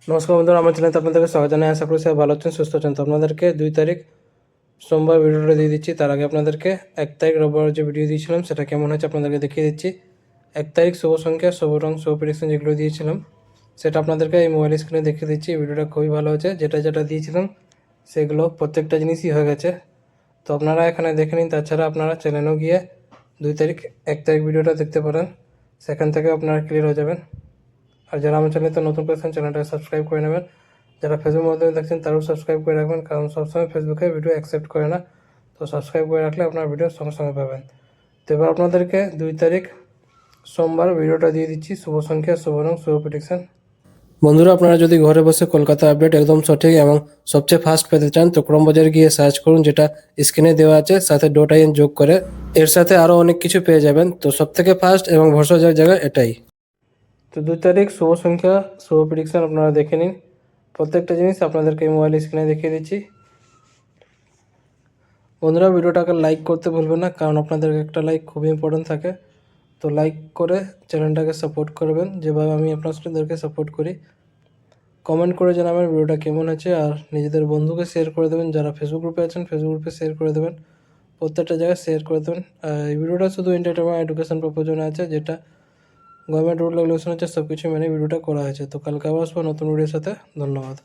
নমস্কার বন্ধুরা, আমার চ্যানেলে আপনাদেরকে স্বাগত জানাই। আশা করি সবাই ভালো আছেন, সুস্থ আছেন। তো আপনাদেরকে 2 তারিখ সোমবার ভিডিওটা দিয়ে দিচ্ছি। তার আগে আপনাদেরকে 1 তারিখ রোববার যে ভিডিও দিয়েছিলাম সেটা কেমন হয়েছে আপনাদেরকে দেখিয়ে দিচ্ছি। 1 তারিখ শুভ সংখ্যা, শুভ রং, শুভ প্রেডিকশন যেগুলো দিয়েছিলাম সেটা আপনাদেরকে এই মোবাইল স্ক্রিনে দেখিয়ে দিচ্ছি। ভিডিওটা খুবই ভালো হয়েছে। যেটা দিয়েছিলাম সেগুলো প্রত্যেকটা জিনিসই হয়ে গেছে। তো আপনারা এখানে দেখে নিন। তাছাড়া আপনারা চ্যানেলেও গিয়ে 2 তারিখ 1 তারিখ ভিডিওটা দেখতে পারেন, সেখান থেকে আপনারা ক্লিয়ার হয়ে যাবেন। আর যারা আমার চ্যানেলে নতুন করেছেন চ্যানেলটাকে সাবস্ক্রাইব করে নেবেন। যারা ফেসবুকের মাধ্যমে দেখছেন তারাও সাবস্ক্রাইব করে রাখবেন, কারণ সবসময় ফেসবুকে ভিডিও অ্যাকসেপ্ট করে না। তো সাবস্ক্রাইব করে রাখলে আপনার ভিডিও সঙ্গে সঙ্গে পাবেন। তো এবার আপনাদেরকে 2 তারিখ সোমবার ভিডিওটা দিয়ে দিচ্ছি, শুভ সংখ্যা, শুভ রং, শুভ প্রেডিকশন। বন্ধুরা, আপনারা যদি ঘরে বসে কলকাতা আপডেট একদম সঠিক এবং সবচেয়ে ফাস্ট পেতে চান তো ক্রমবাজারে গিয়ে সার্চ করুন, যেটা স্ক্রিনে দেওয়া আছে, সাথে .in যোগ করে এর সাথে আরও অনেক কিছু পেয়ে যাবেন। তো সবথেকে ফাস্ট এবং ভরসাযোগ্য জায়গা এটাই। তো 2 তারিখ শুভ সংখ্যা, শুভ প্রেডিকশন আপনারা দেখে নিন। প্রত্যেকটা জিনিস আপনাদেরকে মোবাইল স্ক্রিনে দেখিয়ে দিচ্ছি। বন্ধুরা, ভিডিওটাকে লাইক করতে ভুলবেন না, কারণ আপনাদের একটা লাইক খুবই ইম্পর্টেন্ট থাকে। তো লাইক করে চ্যানেলটাকে সাপোর্ট করবেন, যেভাবে আমি আপনাদেরকে সাপোর্ট করি। কমেন্ট করে জানাবেন ভিডিওটা কেমন হয়েছে, আর নিজেদের বন্ধুকে শেয়ার করে দেবেন। যারা ফেসবুক গ্রুপে আছেন ফেসবুক গ্রুপে শেয়ার করে দেবেন, প্রত্যেকটা জায়গায় শেয়ার করে দেবেন। এই ভিডিওটা শুধু এন্টারটেনমেন্ট এডুকেশন পারপাসের আছে, যেটা গভর্নমেন্ট রুল রেগুলেশন হচ্ছে সব কিছু মেনে ভিডিওটা করা হয়েছে। তো কালকে আবার আসবো নতুন ভিডিওর সাথে। ধন্যবাদ।